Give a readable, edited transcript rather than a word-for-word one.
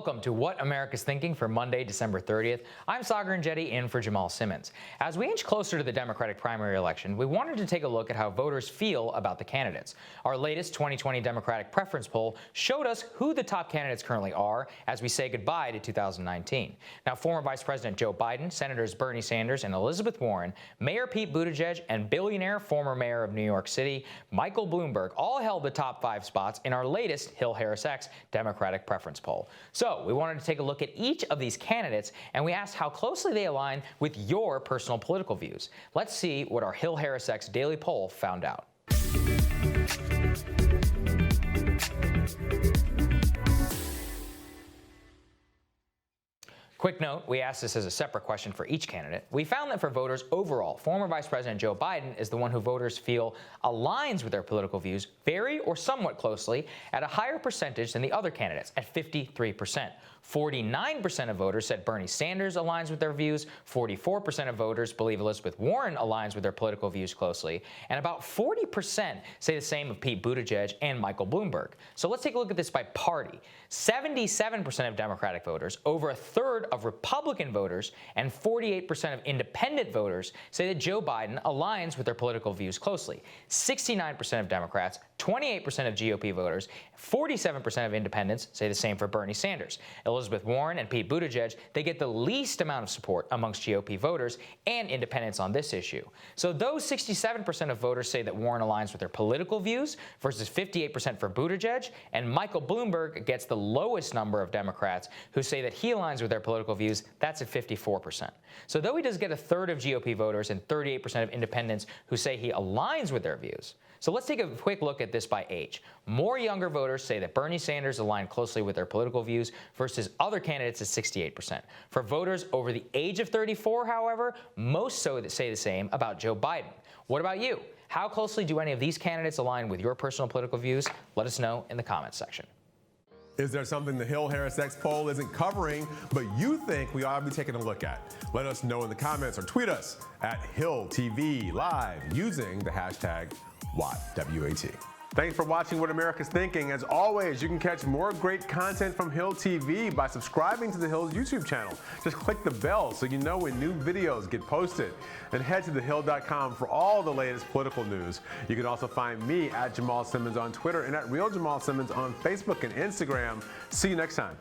Welcome to What America's Thinking for Monday, December 30th. I'm Sagar Enjeti in for Jamal Simmons. As we inch closer to the Democratic primary election, we wanted to take a look at how voters feel about the candidates. Our latest 2020 Democratic preference poll showed us who the top candidates currently are as we say goodbye to 2019. Now, former Vice President Joe Biden, Senators Bernie Sanders and Elizabeth Warren, Mayor Pete Buttigieg, and billionaire former mayor of New York City, Michael Bloomberg, all held the top 5 spots in our latest HarrisX Democratic preference poll. So we wanted to take a look at each of these candidates, and we asked how closely they align with your personal political views. Let's see what our HarrisX daily poll found out. Quick note, we asked this as a separate question for each candidate. We found that for voters overall, former Vice President Joe Biden is the one who voters feel aligns with their political views very or somewhat closely at a higher percentage than the other candidates at 53%. 49% of voters said Bernie Sanders aligns with their views, 44% of voters believe Elizabeth Warren aligns with their political views closely, and about 40% say the same of Pete Buttigieg and Michael Bloomberg. So let's take a look at this by party. 77% of Democratic voters, over a third of Republican voters, and 48% of independent voters say that Joe Biden aligns with their political views closely. 69% of Democrats, 28% of GOP voters, 47% of independents say the same for Bernie Sanders. Elizabeth Warren and Pete Buttigieg, they get the least amount of support amongst GOP voters and independents on this issue. So those 67% of voters say that Warren aligns with their political views versus 58% for Buttigieg, and Michael Bloomberg gets the lowest number of Democrats who say that he aligns with their political views. That's at 54%. So though he does get a third of GOP voters and 38% of independents who say he aligns with their views. So let's take a quick look at this by age. More younger voters say that Bernie Sanders aligned closely with their political views versus other candidates at 68%. For voters over the age of 34, however, most say the same about Joe Biden. What about you? How closely do any of these candidates align with your personal political views? Let us know in the comments section. Is there something the HarrisX poll isn't covering, but you think we ought to be taking a look at? Let us know in the comments or tweet us at HillTV Live using the hashtag WAT. Thanks for watching What America's Thinking. As always, you can catch more great content from Hill TV by subscribing to the Hill's YouTube channel. Just click the bell so you know when new videos get posted. And head to thehill.com for all the latest political news. You can also find me at Jamal Simmons on Twitter and at Real Jamal Simmons on Facebook and Instagram. See you next time.